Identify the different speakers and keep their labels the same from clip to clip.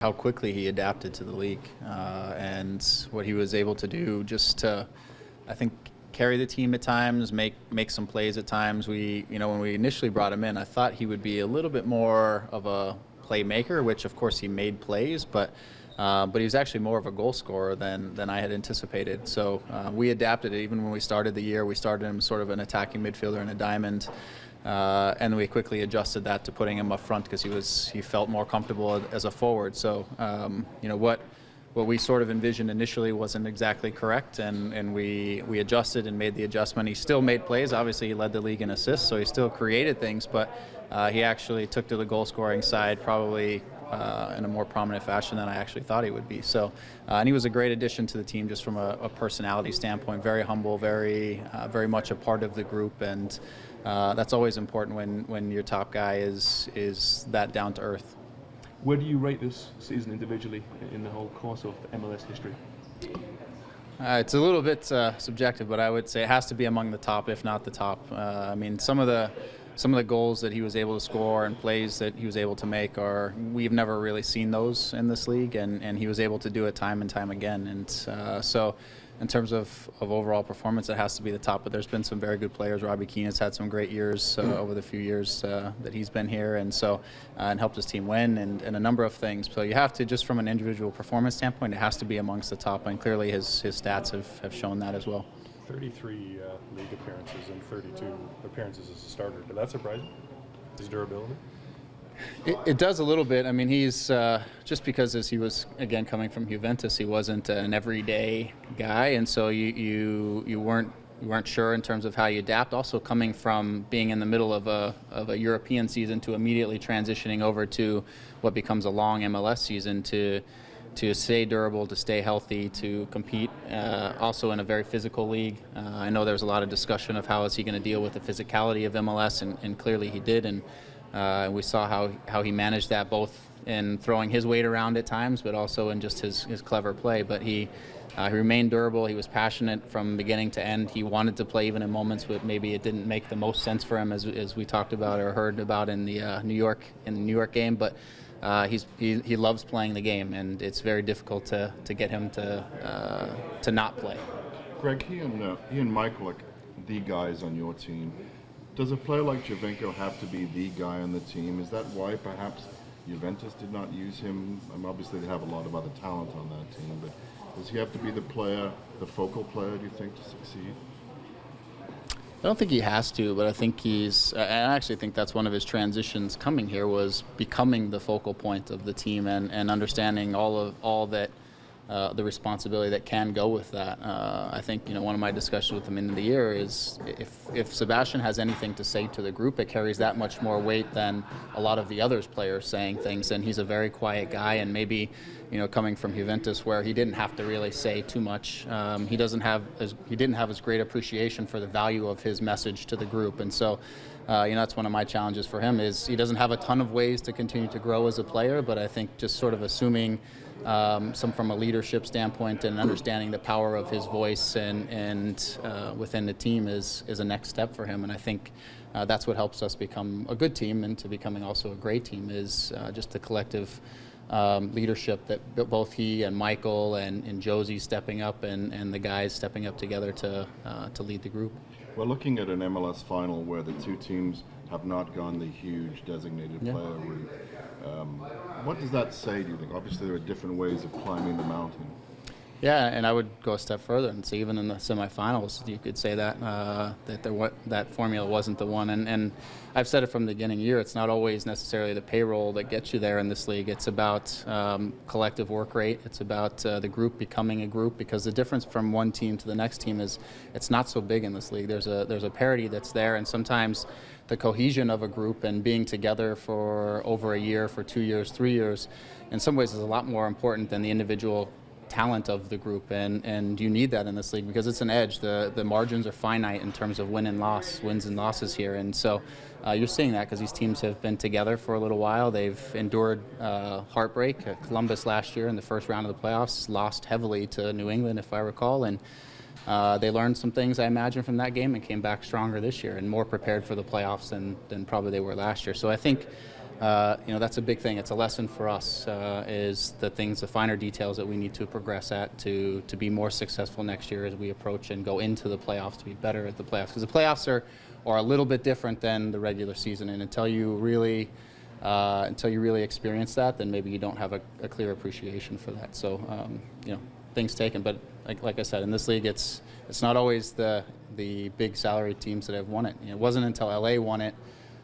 Speaker 1: how quickly he adapted to the league and what he was able to do just to, I think, carry the team at times, make some plays at times. When we initially brought him in, I thought he would be a little bit more of a playmaker, which of course he made plays, but he was actually more of a goal scorer than I had anticipated. So we adapted it. Even when we started the year, we started him sort of an attacking midfielder in a diamond. And we quickly adjusted that to putting him up front because he felt more comfortable as a forward. So what we sort of envisioned initially wasn't exactly correct, and we adjusted and made the adjustment. He still made plays. Obviously, he led the league in assists, so he still created things, but he actually took to the goal-scoring side probably in a more prominent fashion than I actually thought he would be. So, and he was a great addition to the team just from a personality standpoint. Very humble, very much a part of the group, and that's always important when your top guy is that down to earth.
Speaker 2: Where do you rate this season individually in the whole course of MLS history?
Speaker 1: It's a little bit subjective, but I would say it has to be among the top, if not the top. I mean, some of the goals that he was able to score and plays that he was able to make we've never really seen those in this league, and he was able to do it time and time again. And so in terms of overall performance, it has to be the top, but there's been some very good players. Robbie Keane has had some great years over the few years that he's been here, and so and helped his team win and a number of things. So you have to, just from an individual performance standpoint, it has to be amongst the top, and clearly his stats have shown that as well.
Speaker 3: 33 league appearances and 32 appearances as a starter. Did that surprise you? His durability?
Speaker 1: It does a little bit. I mean, he's just because as he was, again, coming from Juventus, he wasn't an everyday guy, and so you weren't sure in terms of how you adapt. Also, coming from being in the middle of a European season to immediately transitioning over to what becomes a long MLS season to stay durable, to stay healthy, to compete also in a very physical league. I know there's a lot of discussion of how is he going to deal with the physicality of MLS, and clearly he did. And we saw how he managed that, both in throwing his weight around at times, but also in just his clever play. But he remained durable. He was passionate from beginning to end. He wanted to play even in moments where maybe it didn't make the most sense for him, as we talked about or heard about in the New York game. But he loves playing the game, and it's very difficult to get him to not play.
Speaker 4: Greg, he and Michael are the guys on your team. Does a player like Giovinco have to be the guy on the team? Is that why perhaps Juventus did not use him? Obviously they have a lot of other talent on that team, but does he have to be the focal player, do you think, to succeed?
Speaker 1: I don't think he has to, but I think I actually think that's one of his transitions coming here, was becoming the focal point of the team and understanding all that the responsibility that can go with that. I think one of my discussions with him in the year is if Sebastian has anything to say to the group, it carries that much more weight than a lot of the others players saying things. And he's a very quiet guy, and maybe coming from Juventus where he didn't have to really say too much, he didn't have as great appreciation for the value of his message to the group. And so that's one of my challenges for him, is he doesn't have a ton of ways to continue to grow as a player, but I think just sort of assuming some from a leadership standpoint and understanding the power of his voice and within the team is a next step for him. And I think that's what helps us become a good team and to becoming also a great team, is just the collective leadership that both he and Michael and Jozy stepping up and the guys stepping up together to lead the group.
Speaker 4: Well, looking at an MLS final where the two teams have not gone the huge designated player route, what does that say, do you think? Obviously there are different ways of climbing the mountain.
Speaker 1: Yeah, and I would go a step further and say even in the semifinals, you could say that that formula wasn't the one. And I've said it from the beginning of the year, it's not always necessarily the payroll that gets you there in this league. It's about collective work rate. It's about the group becoming a group, because the difference from one team to the next team is it's not so big in this league. There's a parity that's there, and sometimes the cohesion of a group and being together for over a year, for 2 years, 3 years, in some ways is a lot more important than the individual talent of the group, and you need that in this league because it's an edge. The margins are finite in terms of wins and losses here, and so you're seeing that because these teams have been together for a little while. They've endured heartbreak. Columbus last year in the first round of the playoffs lost heavily to New England, if I recall, and they learned some things, I imagine, from that game and came back stronger this year and more prepared for the playoffs than probably they were last year. So I think that's a big thing. It's a lesson for us, is the finer details that we need to progress at to be more successful next year as we approach and go into the playoffs, to be better at the playoffs. Because the playoffs are a little bit different than the regular season, and until you really experience that, then maybe you don't have a clear appreciation for that. So, things taken. But like I said, in this league, it's not always the big salary teams that have won it. It wasn't until LA won it,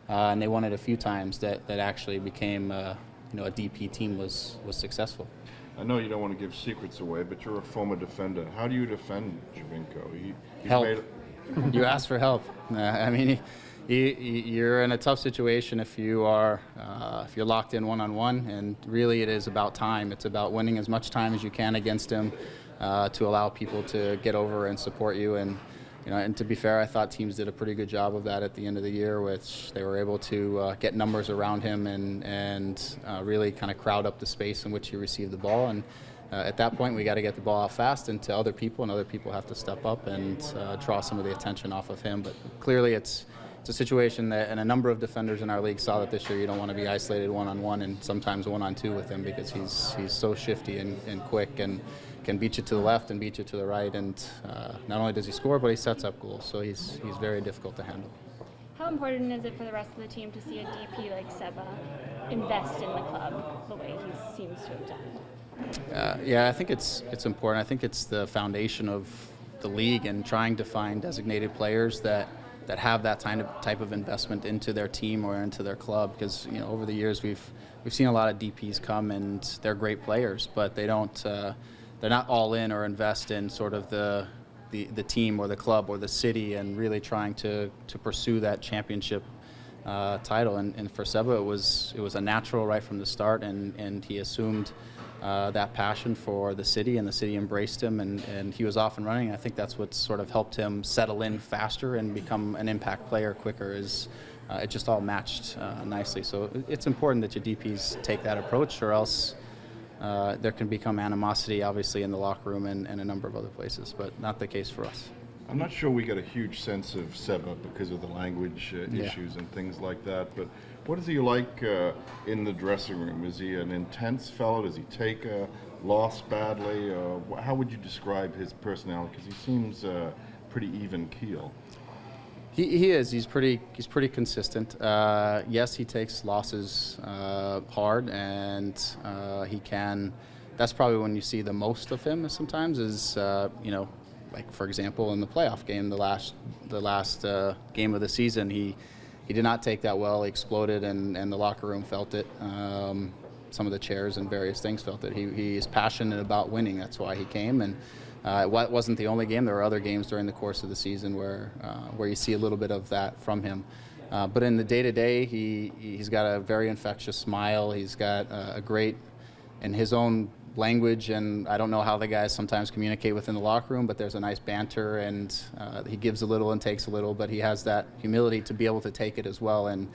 Speaker 1: and they won it a few times, that actually became a DP team was successful.
Speaker 4: I know you don't want to give secrets away, but you're a former defender. How do you defend Giovinco? He's
Speaker 1: help. You ask for help. You're in a tough situation if you're locked in one-on-one, and really it is about time. It's about winning as much time as you can against him to allow people to get over and support you. And and to be fair, I thought teams did a pretty good job of that at the end of the year, which they were able to get numbers around him and really kind of crowd up the space in which he received the ball. And at that point, we got to get the ball out fast and to other people, and other people have to step up and draw some of the attention off of him. But clearly, it's a situation that, and a number of defenders in our league saw that this year. You don't want to be isolated one-on-one and sometimes one-on-two with him, because he's so shifty and quick and can beat you to the left and beat you to the right. And not only does he score, but he sets up goals. So he's very difficult to handle.
Speaker 5: How important is it for the rest of the team to see a DP like Seba invest in the club the way he seems to have done?
Speaker 1: I think it's important. I think it's the foundation of the league, and trying to find designated players that have that type of investment into their team or into their club. Because over the years we've seen a lot of DPs come, and they're great players, but they don't they're not all in or invest in sort of the team or the club or the city, and really trying to pursue that championship title. And for Seba, it was a natural right from the start, and he assumed that passion for the city, and the city embraced him, and he was off and running. I think that's what sort of helped him settle in faster and become an impact player quicker. Is it just all matched nicely. So it's important that your DPs take that approach, or else there can become animosity, obviously, in the locker room and a number of other places, but not the case for us.
Speaker 4: I'm not sure we get a huge sense of Seba because of the language issues and things like that, but what is he like in the dressing room? Is he an intense fellow? Does he take a loss badly? How would you describe his personality? Because he seems pretty even keel.
Speaker 1: He is. He's pretty consistent. Yes, he takes losses hard, and he can. That's probably when you see the most of him. Sometimes is like for example in the playoff game, the last game of the season, he did not take that well. He exploded, and the locker room felt it. Some of the chairs and various things felt it. He is passionate about winning. That's why he came, and it wasn't the only game. There were other games during the course of the season where you see a little bit of that from him. But in the day-to-day, he's got a very infectious smile. He's got a great, in his own language, and I don't know how the guys sometimes communicate within the locker room, but there's a nice banter, and he gives a little and takes a little, but he has that humility to be able to take it as well, and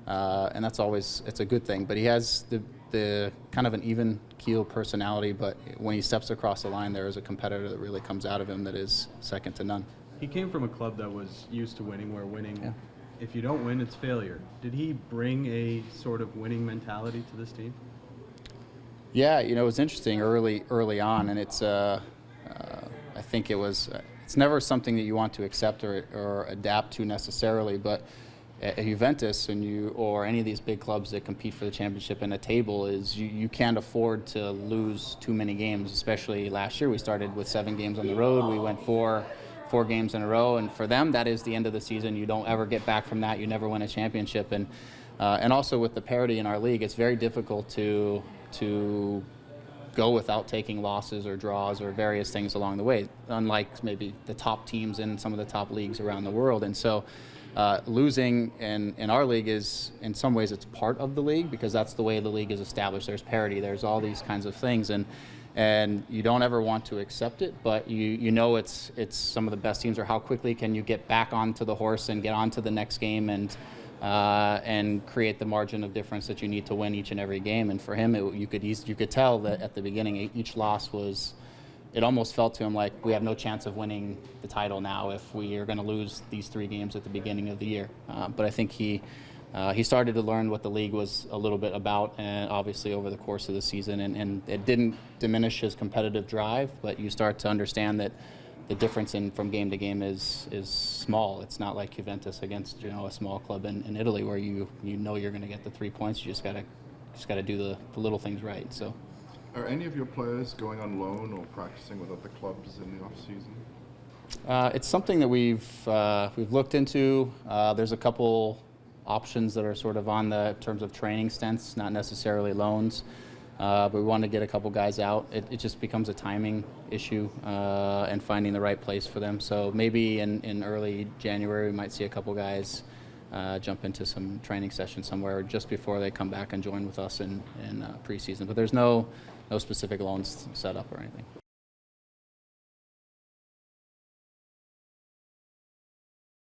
Speaker 1: that's always, it's a good thing. But he has the kind of an even keel personality, but when he steps across the line, there is a competitor that really comes out of him that is second to none.
Speaker 6: He came from a club that was used to winning, where winning, if you don't win, it's failure. Did he bring a sort of winning mentality to this team?
Speaker 1: Yeah, it was interesting early on, and it's I think it's never something that you want to accept or adapt to necessarily, but at Juventus or any of these big clubs that compete for the championship in a table, is you can't afford to lose too many games. Especially last year, we started with 7 games on the road. We went four games in a row, and for them, that is the end of the season. You don't ever get back from that. You never win a championship, and also with the parity in our league, it's very difficult to go without taking losses or draws or various things along the way, unlike maybe the top teams in some of the top leagues around the world. And so losing in our league is, in some ways, it's part of the league, because that's the way the league is established. There's parity, there's all these kinds of things, and you don't ever want to accept it, but it's some of the best teams, or how quickly can you get back onto the horse and get on to the next game and create the margin of difference that you need to win each and every game. And for him, you could tell that at the beginning, each loss was, it almost felt to him like we have no chance of winning the title now if we are going to lose these 3 games at the beginning of the year. But I think he he started to learn what the league was a little bit about, and obviously over the course of the season, and it didn't diminish his competitive drive, but you start to understand that the difference from game to game is small. It's not like Juventus against a small club in Italy where you know you're going to get the 3 points. You just got to do the little things right. So,
Speaker 4: are any of your players going on loan or practicing with other clubs in the off season?
Speaker 1: It's something that we've looked into. There's a couple options that are sort of on the terms of training stints, not necessarily loans. But we want to get a couple guys out. It just becomes a timing issue and finding the right place for them. So maybe in early January we might see a couple guys jump into some training session somewhere just before they come back and join with us in preseason. But there's no specific loans set up or anything.